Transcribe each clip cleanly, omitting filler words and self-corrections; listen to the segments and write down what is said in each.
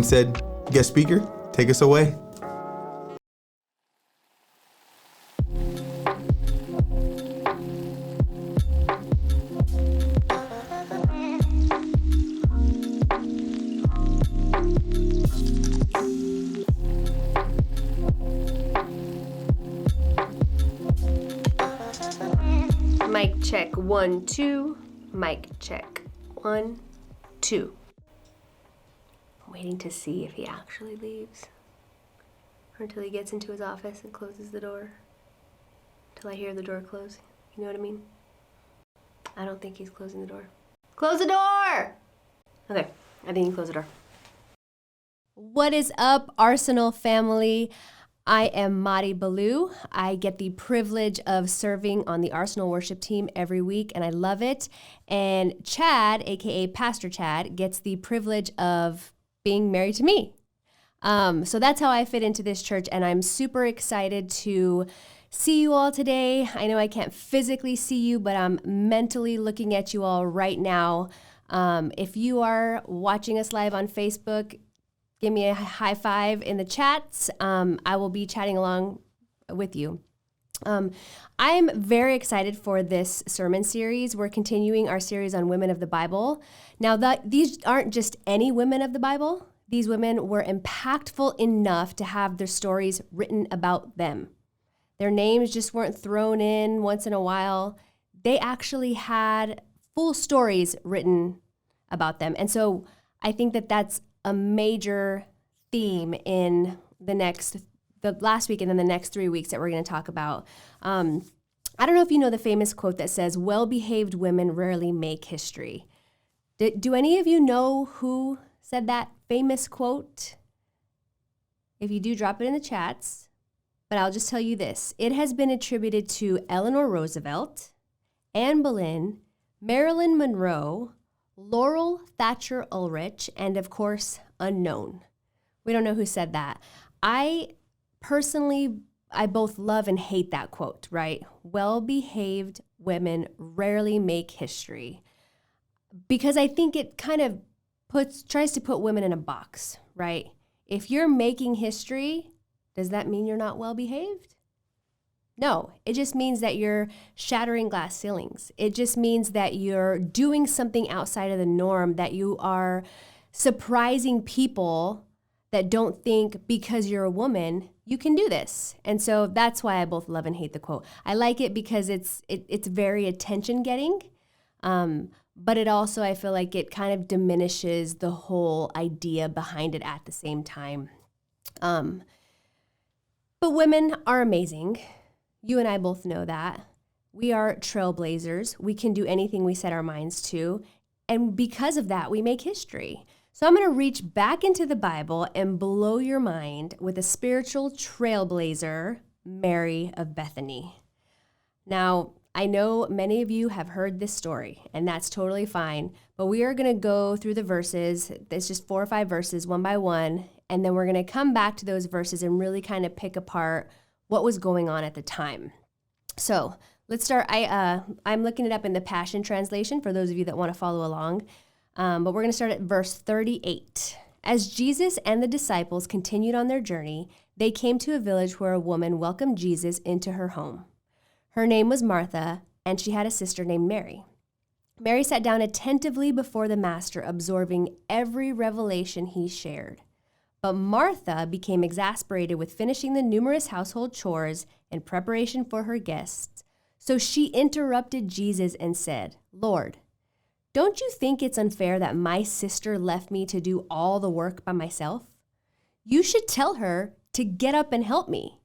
Said guest speaker, take us away. Mic check 1 2. Mic check 1 2. I'm waiting to see if he actually leaves, or until he gets into his office and closes the door, until I hear the door close. You know what I mean? I don't think he's closing the door. Close the door! Okay, I think he closed the door. What is up, Arsenal family? I am Madi Ballou. I get the privilege of serving on the Arsenal worship team every week, and I love it. And Chad, aka Pastor Chad, gets the privilege of being married to me. So that's how I fit into this church, and I'm super excited to see you all today. I know I can't physically see you, but I'm mentally looking at you all right now. If you are watching us live on Facebook, give me a high five in the chats. I will be chatting along with you. I'm very excited for this sermon series. We're continuing our series on women of the Bible. Now, these aren't just any women of the Bible. These women were impactful enough to have their stories written about them. Their names just weren't thrown in once in a while. They actually had full stories written about them. And so I think that that's a major theme in the last week and then the next 3 weeks that we're going to talk about. I don't know if you know the famous quote that says, "Well-behaved women rarely make history." Do any of you know who said that famous quote? If you do, drop it in the chats. But I'll just tell you this. It has been attributed to Eleanor Roosevelt, Anne Boleyn, Marilyn Monroe, Laurel Thatcher Ulrich, and of course, unknown. We don't know who said that. I both love and hate that quote, right? Well-behaved women rarely make history. Because I think it kind of tries to put women in a box, right? If you're making history, does that mean you're not well-behaved? No, it just means that you're shattering glass ceilings. It just means that you're doing something outside of the norm, that you are surprising people that don't think because you're a woman, you can do this. And so that's why I both love and hate the quote. I like it because it's very attention-getting, but it also, I feel like it kind of diminishes the whole idea behind it at the same time. But women are amazing. You and I both know that. We are trailblazers. We can do anything we set our minds to. And because of that, we make history. So I'm going to reach back into the Bible and blow your mind with a spiritual trailblazer, Mary of Bethany. Now, I know many of you have heard this story, and that's totally fine. But we are going to go through the verses. It's just 4 or 5 verses, one by one. And then we're going to come back to those verses and really kind of pick apart what was going on at the time. So let's start. I'm looking it up in the Passion Translation for those of you that want to follow along. But we're going to start at verse 38. As Jesus and the disciples continued on their journey, they came to a village where a woman welcomed Jesus into her home. Her name was Martha, and she had a sister named Mary. Mary sat down attentively before the Master, absorbing every revelation he shared. But Martha became exasperated with finishing the numerous household chores in preparation for her guests. So she interrupted Jesus and said, "Lord, don't you think it's unfair that my sister left me to do all the work by myself? You should tell her to get up and help me."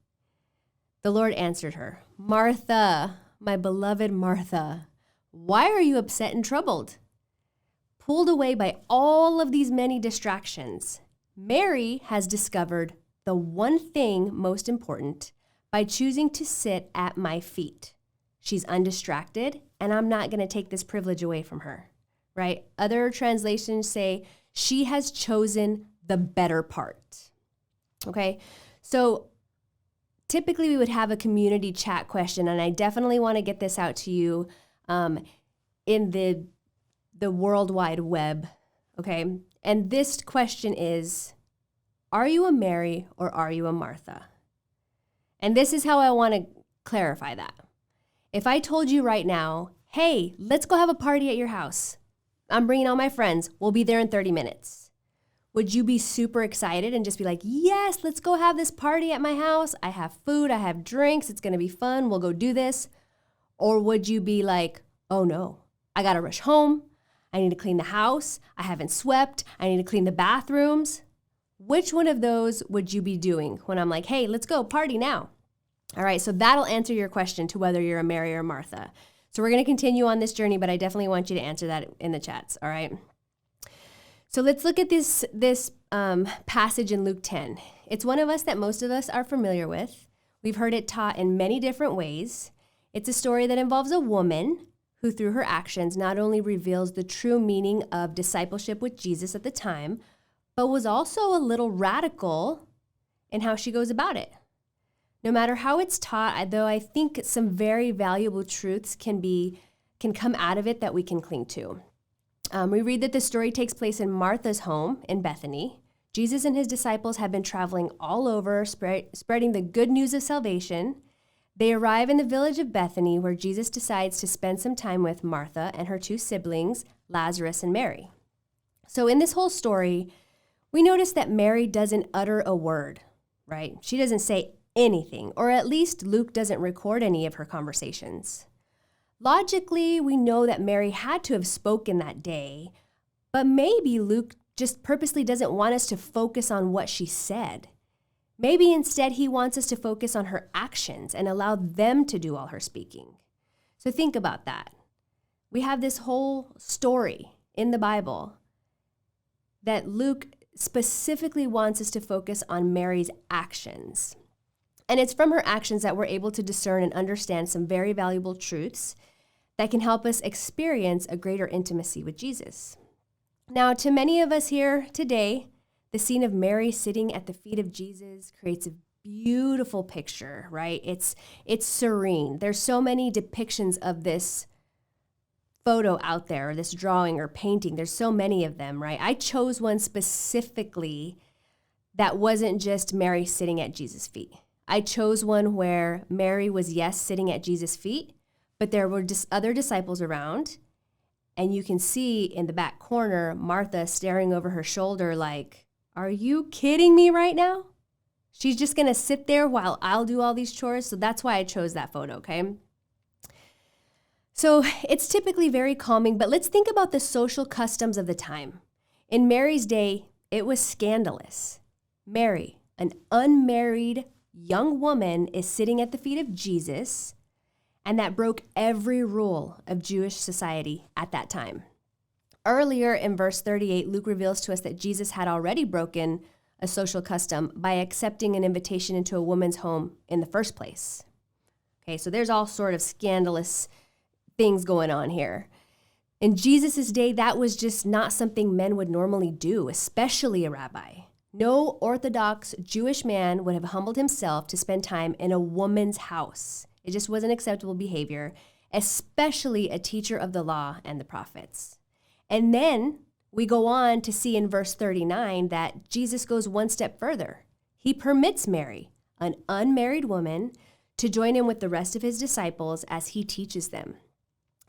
The Lord answered her, "Martha, my beloved Martha, why are you upset and troubled? Pulled away by all of these many distractions. Mary has discovered the one thing most important by choosing to sit at my feet. She's undistracted, and I'm not going to take this privilege away from her," right? Other translations say she has chosen the better part, okay? So typically we would have a community chat question, and I definitely want to get this out to you in the World Wide Web, okay? And this question is, Are you a Mary or are you a Martha? And this is how I want to clarify that. If I told you right now, hey, let's go have a party at your house. I'm bringing all my friends. We'll be there in 30 minutes. Would you be super excited and just be like, yes, let's go have this party at my house. I have food, I have drinks. It's going to be fun. We'll go do this. Or would you be like, oh no, I got to rush home. I need to clean the house. I haven't swept. I need to clean the bathrooms. Which one of those would you be doing when I'm like, hey, let's go party now? All right, so that'll answer your question to whether you're a Mary or Martha. So we're going to continue on this journey, but I definitely want you to answer that in the chats, all right? So let's look at this passage in Luke 10. It's one of us that most of us are familiar with. We've heard it taught in many different ways. It's a story that involves a woman who, through her actions, not only reveals the true meaning of discipleship with Jesus at the time, but was also a little radical in how she goes about it. No matter how it's taught, though, I think some very valuable truths can come out of it that we can cling to. We read that the story takes place in Martha's home in Bethany. Jesus and his disciples have been traveling all over, spreading the good news of salvation. They arrive in the village of Bethany, where Jesus decides to spend some time with Martha and her two siblings, Lazarus and Mary. So in this whole story, we notice that Mary doesn't utter a word, right? She doesn't say anything, or at least Luke doesn't record any of her conversations. Logically, we know that Mary had to have spoken that day, but maybe Luke just purposely doesn't want us to focus on what she said. Maybe instead he wants us to focus on her actions and allow them to do all her speaking. So think about that. We have this whole story in the Bible that Luke specifically wants us to focus on Mary's actions. And it's from her actions that we're able to discern and understand some very valuable truths that can help us experience a greater intimacy with Jesus. Now, to many of us here today, the scene of Mary sitting at the feet of Jesus creates a beautiful picture, right? It's serene. There's so many depictions of this photo out there, or this drawing or painting. There's so many of them, right? I chose one specifically that wasn't just Mary sitting at Jesus' feet. I chose one where Mary was, yes, sitting at Jesus' feet, but there were just other disciples around. And you can see in the back corner, Martha staring over her shoulder like, are you kidding me right now? She's just going to sit there while I'll do all these chores. So that's why I chose that photo, okay? So it's typically very calming, but let's think about the social customs of the time. In Mary's day, it was scandalous. Mary, an unmarried young woman, is sitting at the feet of Jesus, and that broke every rule of Jewish society at that time. Earlier in verse 38, Luke reveals to us that Jesus had already broken a social custom by accepting an invitation into a woman's home in the first place. Okay, so there's all sort of scandalous things going on here. In Jesus' day, that was just not something men would normally do, especially a rabbi. No Orthodox Jewish man would have humbled himself to spend time in a woman's house. It just wasn't acceptable behavior, especially a teacher of the law and the prophets. And then we go on to see in verse 39 that Jesus goes one step further. He permits Mary, an unmarried woman, to join in with the rest of his disciples as he teaches them.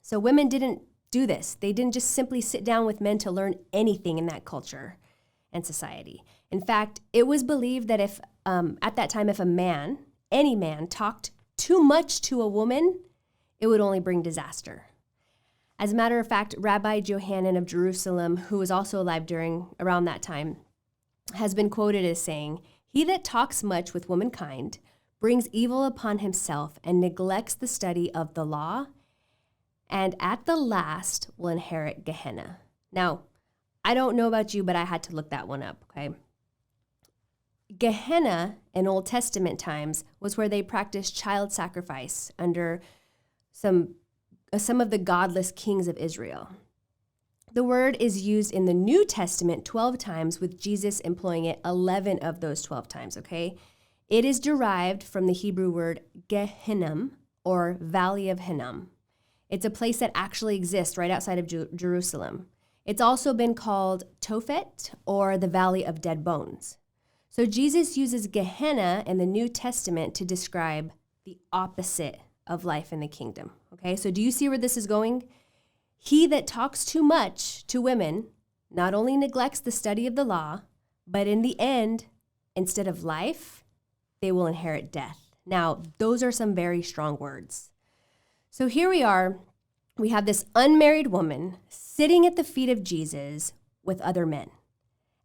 So women didn't do this. They didn't just simply sit down with men to learn anything in that culture and society. In fact, it was believed that if, at that time, if any man talked too much to a woman, it would only bring disaster. As a matter of fact, Rabbi Johanan of Jerusalem, who was also alive around that time, has been quoted as saying, "He that talks much with womankind brings evil upon himself and neglects the study of the law, and at the last will inherit Gehenna." Now, I don't know about you, but I had to look that one up, okay? Gehenna in Old Testament times was where they practiced child sacrifice under some of the godless kings of Israel. The word is used in the New Testament 12 times, with Jesus employing it 11 of those 12 times, okay? It is derived from the Hebrew word Gehinnom, or Valley of Hinnom. It's a place that actually exists right outside of Jerusalem. It's also been called Tophet, or the Valley of Dead Bones. So Jesus uses Gehenna in the New Testament to describe the opposite of life in the kingdom. Okay, so do you see where this is going? He that talks too much to women not only neglects the study of the law, but in the end, instead of life, they will inherit death. Now, those are some very strong words. So here we are. We have this unmarried woman sitting at the feet of Jesus with other men.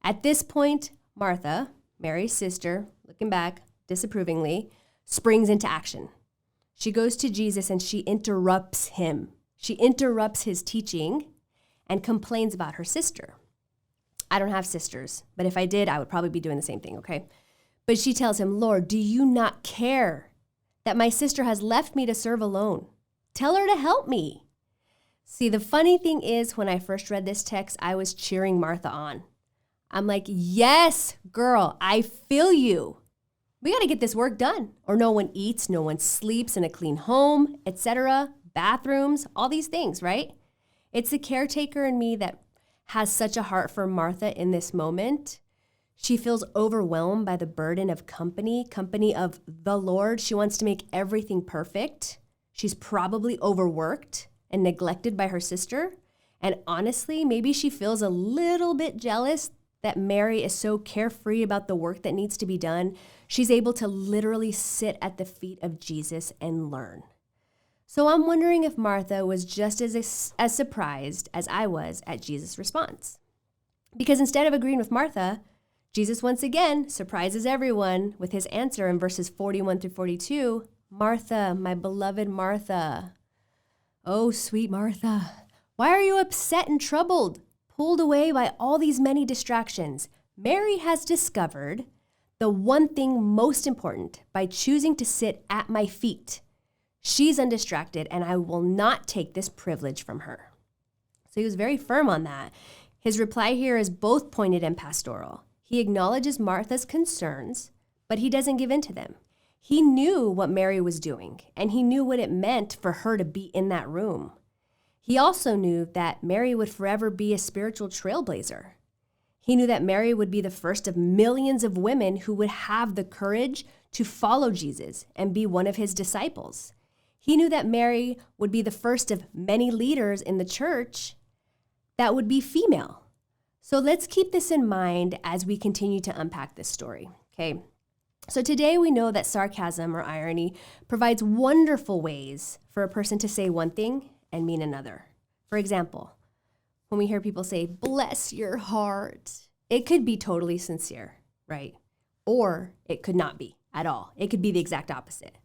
At this point, Martha, Mary's sister, looking back disapprovingly, springs into action. She goes to Jesus and she interrupts him. She interrupts his teaching and complains about her sister. I don't have sisters, but if I did, I would probably be doing the same thing, okay? But she tells him, Lord, do you not care that my sister has left me to serve alone? Tell her to help me. See, the funny thing is, when I first read this text, I was cheering Martha on. I'm like, yes, girl, I feel you. We got to get this work done, or no one eats, no one sleeps in a clean home, etc., bathrooms, all these things, right? It's the caretaker in me that has such a heart for Martha in this moment. She feels overwhelmed by the burden of company of the Lord. She wants to make everything perfect. She's probably overworked and neglected by her sister. And honestly, maybe she feels a little bit jealous that Mary is so carefree about the work that needs to be done. She's able to literally sit at the feet of Jesus and learn. So I'm wondering if Martha was just as surprised as I was at Jesus' response. Because instead of agreeing with Martha, Jesus once again surprises everyone with his answer in verses 41 through 42. Martha, my beloved Martha. Oh, sweet Martha, why are you upset and troubled, pulled away by all these many distractions? Mary has discovered the one thing most important by choosing to sit at my feet. She's undistracted, and I will not take this privilege from her. So he was very firm on that. His reply here is both pointed and pastoral. He acknowledges Martha's concerns, but he doesn't give in to them. He knew what Mary was doing, and he knew what it meant for her to be in that room. He also knew that Mary would forever be a spiritual trailblazer. He knew that Mary would be the first of millions of women who would have the courage to follow Jesus and be one of his disciples. He knew that Mary would be the first of many leaders in the church that would be female. So let's keep this in mind as we continue to unpack this story, okay? So today we know that sarcasm or irony provides wonderful ways for a person to say one thing and mean another. For example, when we hear people say, bless your heart, it could be totally sincere, right? Or it could not be at all. It could be the exact opposite.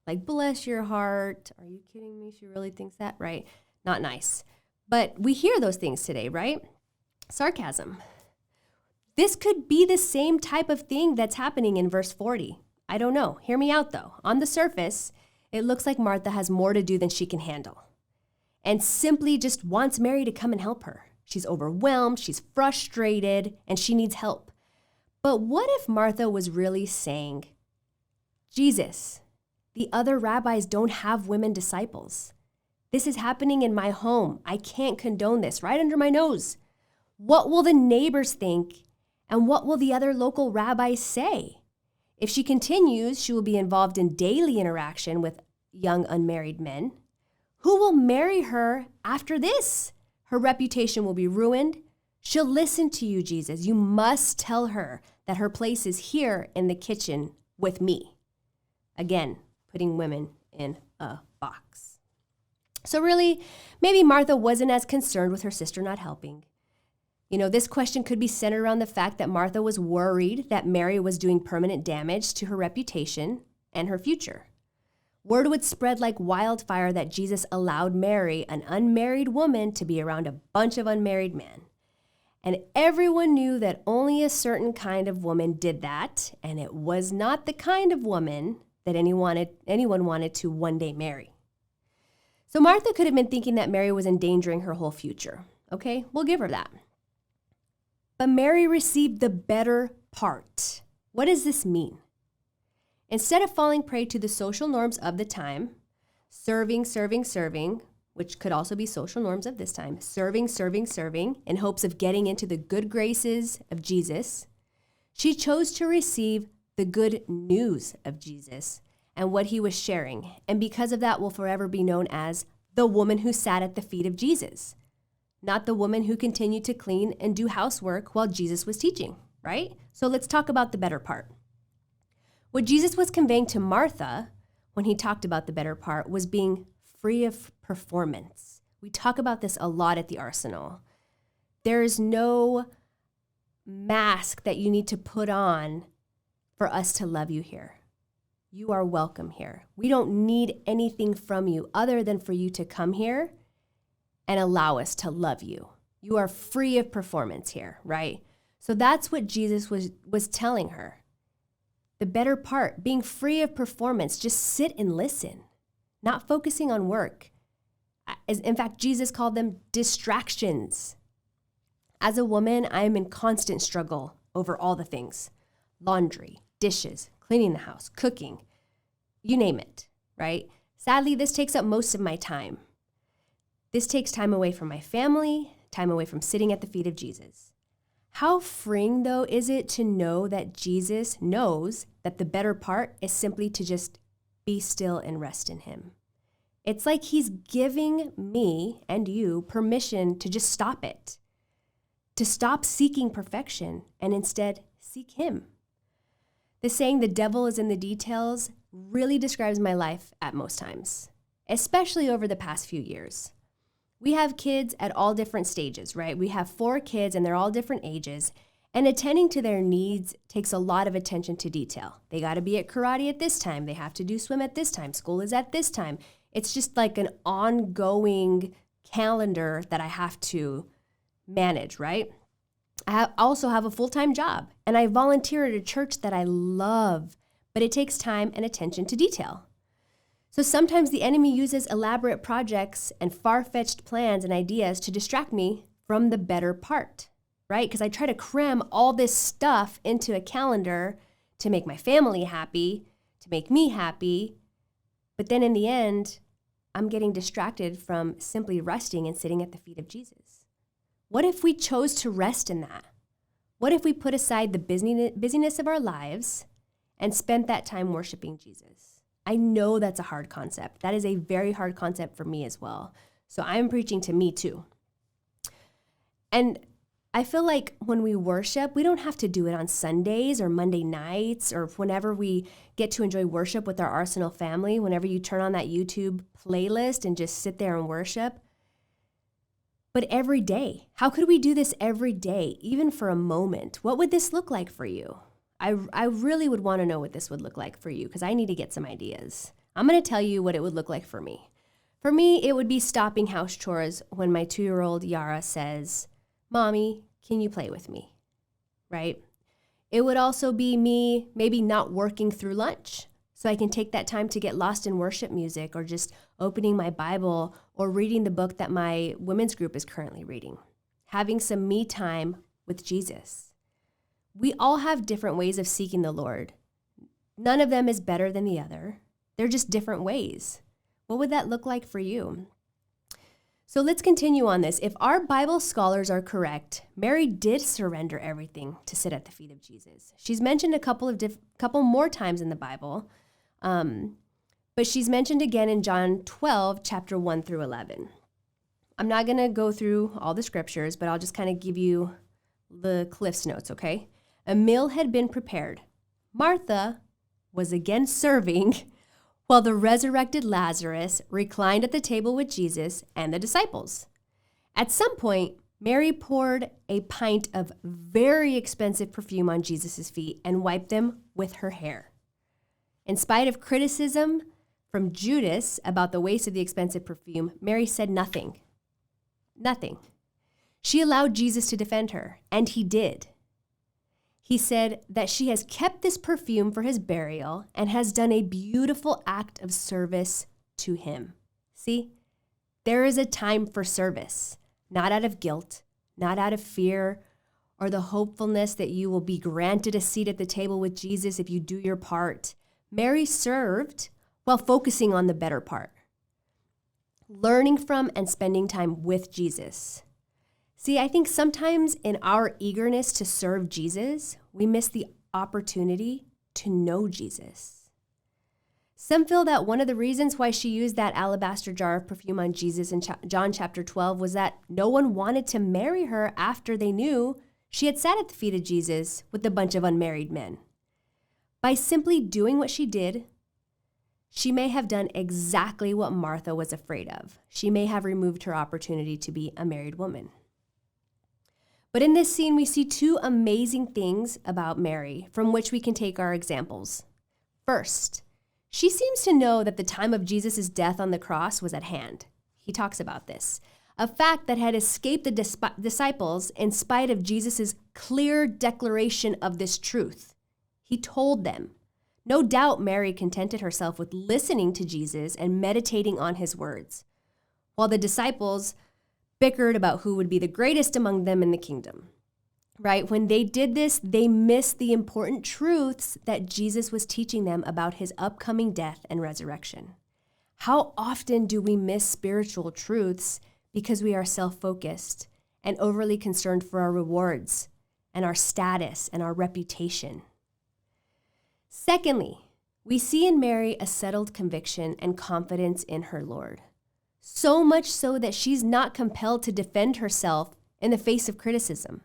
Like, bless your heart. Are you kidding me? She really thinks that, right? Not nice. But we hear those things today, right? Sarcasm. This could be the same type of thing that's happening in verse 40. I don't know. Hear me out, though. On the surface, it looks like Martha has more to do than she can handle and simply just wants Mary to come and help her. She's overwhelmed, she's frustrated, and she needs help. But what if Martha was really saying, Jesus, the other rabbis don't have women disciples. This is happening in my home. I can't condone this, right under my nose. What will the neighbors think, and what will the other local rabbis say? If she continues, she will be involved in daily interaction with young unmarried men. Who will marry her after this? Her reputation will be ruined. She'll listen to you, Jesus. You must tell her that her place is here in the kitchen with me. Again, putting women in a box. So really, maybe Martha wasn't as concerned with her sister not helping. You know, this question could be centered around the fact that Martha was worried that Mary was doing permanent damage to her reputation and her future. Word would spread like wildfire that Jesus allowed Mary, an unmarried woman, to be around a bunch of unmarried men. And everyone knew that only a certain kind of woman did that, and it was not the kind of woman that anyone wanted to one day marry. So Martha could have been thinking that Mary was endangering her whole future. Okay, we'll give her that. But Mary received the better part. What does this mean? Instead of falling prey to the social norms of the time, serving, which could also be social norms of this time, serving in hopes of getting into the good graces of Jesus, She chose to receive the good news of Jesus and what he was sharing, and because of that will forever be known as the woman who sat at the feet of Jesus, not the woman who continued to clean and do housework while Jesus was teaching, right? So let's talk about the better part. What Jesus was conveying to Martha when he talked about the better part was being free of performance. We talk about this a lot at the Arsenal. There is no mask that you need to put on for us to love you here. You are welcome here. We don't need anything from you other than for you to come here and allow us to love you. You are free of performance here, right? So that's what Jesus was telling her. The better part, being free of performance, just sit and listen, not focusing on work. In fact, Jesus called them distractions. As a woman, I am in constant struggle over all the things: laundry, dishes, cleaning the house, cooking, you name it, right? Sadly, this takes up most of my time. This takes time away from my family, time away from sitting at the feet of Jesus. How freeing, though, is it to know that Jesus knows that the better part is simply to just be still and rest in him? It's like he's giving me and you permission to just stop it, to stop seeking perfection and instead seek him. The saying, "the devil is in the details," really describes my life at most times, especially over the past few years. We have kids at all different stages, right? We have 4 kids and they're all different ages, and attending to their needs takes a lot of attention to detail. They got to be at karate at this time. They have to do swim at this time. School is at this time. It's just like an ongoing calendar that I have to manage, right? I also have a full-time job, and I volunteer at a church that I love, but it takes time and attention to detail. So sometimes the enemy uses elaborate projects and far-fetched plans and ideas to distract me from the better part, right? Because I try to cram all this stuff into a calendar to make my family happy, to make me happy, but then in the end, I'm getting distracted from simply resting and sitting at the feet of Jesus. What if we chose to rest in that? What if we put aside the busyness of our lives and spent that time worshiping Jesus? I know that's a hard concept. That is a very hard concept for me as well. So I'm preaching to me too. And I feel like when we worship, we don't have to do it on Sundays or Monday nights or whenever we get to enjoy worship with our Arsenal family, whenever you turn on that YouTube playlist and just sit there and worship. But every day, how could we do this every day, even for a moment? What would this look like for you? I really would want to know what this would look like for you because I need to get some ideas. I'm going to tell you what it would look like for me. For me, it would be stopping house chores when my 2-year-old Yara says, "Mommy, can you play with me?" Right? It would also be me maybe not working through lunch so I can take that time to get lost in worship music or just opening my Bible or reading the book that my women's group is currently reading. Having some me time with Jesus. We all have different ways of seeking the Lord. None of them is better than the other. They're just different ways. What would that look like for you? So let's continue on this. If our Bible scholars are correct, Mary did surrender everything to sit at the feet of Jesus. She's mentioned a couple more times in the Bible, but she's mentioned again in John 12, chapter 1 through 11. I'm not going to go through all the scriptures, but I'll just kind of give you the Cliff's Notes, okay? A meal had been prepared. Martha was again serving, while the resurrected Lazarus reclined at the table with Jesus and the disciples. At some point, Mary poured a pint of very expensive perfume on Jesus' feet and wiped them with her hair. In spite of criticism from Judas about the waste of the expensive perfume, Mary said nothing. Nothing. She allowed Jesus to defend her, and he did. He said that she has kept this perfume for his burial and has done a beautiful act of service to him. See, there is a time for service, not out of guilt, not out of fear, or the hopefulness that you will be granted a seat at the table with Jesus if you do your part. Mary served while focusing on the better part, learning from and spending time with Jesus. See, I think sometimes in our eagerness to serve Jesus, we miss the opportunity to know Jesus. Some feel that one of the reasons why she used that alabaster jar of perfume on Jesus in John chapter 12 was that no one wanted to marry her after they knew she had sat at the feet of Jesus with a bunch of unmarried men. By simply doing what she did, she may have done exactly what Martha was afraid of. She may have removed her opportunity to be a married woman. But in this scene, we see two amazing things about Mary from which we can take our examples. First, she seems to know that the time of Jesus' death on the cross was at hand. He talks about this, a fact that had escaped the disciples in spite of Jesus' clear declaration of this truth. He told them. No doubt Mary contented herself with listening to Jesus and meditating on his words, while the disciples bickered about who would be the greatest among them in the kingdom, right? When they did this, they missed the important truths that Jesus was teaching them about his upcoming death and resurrection. How often do we miss spiritual truths because we are self-focused and overly concerned for our rewards and our status and our reputation? Secondly, we see in Mary a settled conviction and confidence in her Lord. So much so that she's not compelled to defend herself in the face of criticism,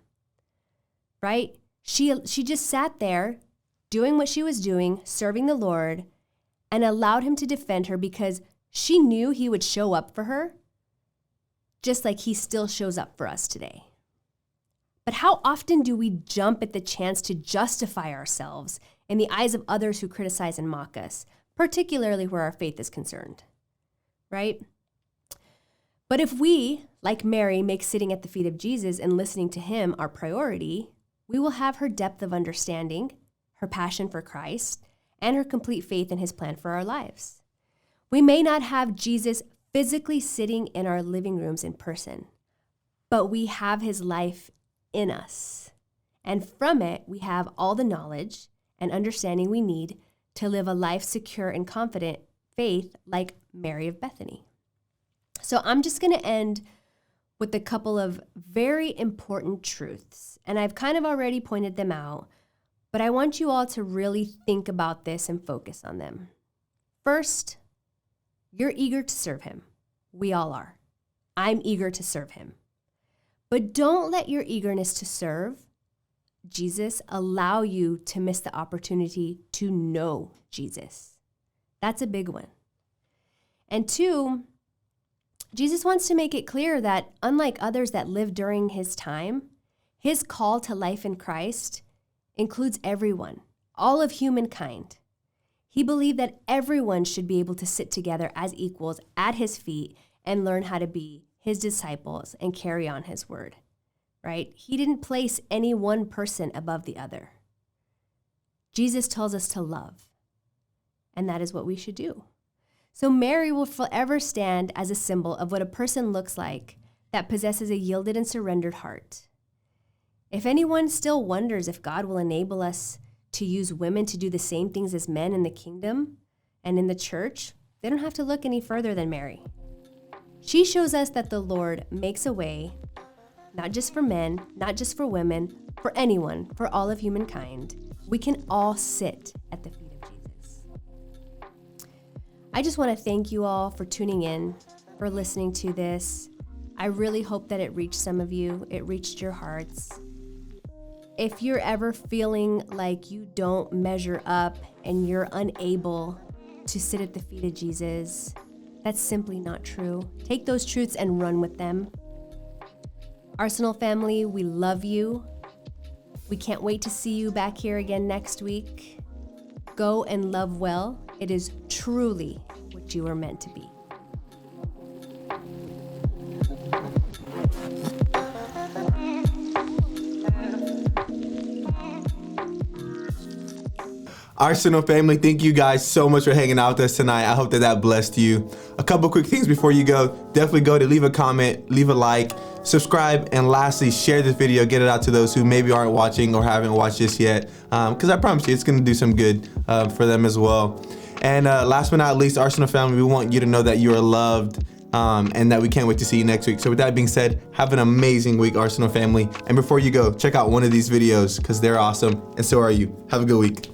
right? She just sat there doing what she was doing, serving the Lord, and allowed him to defend her because she knew he would show up for her, just like he still shows up for us today. But how often do we jump at the chance to justify ourselves in the eyes of others who criticize and mock us, particularly where our faith is concerned, right? But if we, like Mary, make sitting at the feet of Jesus and listening to him our priority, we will have her depth of understanding, her passion for Christ, and her complete faith in his plan for our lives. We may not have Jesus physically sitting in our living rooms in person, but we have his life in us. And from it, we have all the knowledge and understanding we need to live a life secure and confident faith like Mary of Bethany. So I'm just going to end with a couple of very important truths. And I've kind of already pointed them out, but I want you all to really think about this and focus on them. First, you're eager to serve him. We all are. I'm eager to serve him. But don't let your eagerness to serve Jesus allow you to miss the opportunity to know Jesus. That's a big one. And two, Jesus wants to make it clear that unlike others that lived during his time, his call to life in Christ includes everyone, all of humankind. He believed that everyone should be able to sit together as equals at his feet and learn how to be his disciples and carry on his word, right? He didn't place any one person above the other. Jesus tells us to love, and that is what we should do. So Mary will forever stand as a symbol of what a person looks like that possesses a yielded and surrendered heart. If anyone still wonders if God will enable us to use women to do the same things as men in the kingdom and in the church, they don't have to look any further than Mary. She shows us that the Lord makes a way, not just for men, not just for women, for anyone, for all of humankind. We can all sit at the feet of Jesus. I just want to thank you all for tuning in, for listening to this. I really hope that it reached some of you. It reached your hearts. If you're ever feeling like you don't measure up and you're unable to sit at the feet of Jesus, that's simply not true. Take those truths and run with them. Arsenal family, we love you. We can't wait to see you back here again next week. Go and love well. It is truly what you are meant to be. Arsenal family, thank you guys so much for hanging out with us tonight. I hope that blessed you. A couple quick things before you go. Definitely go to leave a comment, leave a like, subscribe, and lastly, share this video. Get it out to those who maybe aren't watching or haven't watched this yet, because I promise you it's going to do some good for them as well. And last but not least, Arsenal family, we want you to know that you are loved, and that we can't wait to see you next week. So with that being said, have an amazing week, Arsenal family. And before you go, check out one of these videos because they're awesome, and so are you. Have a good week.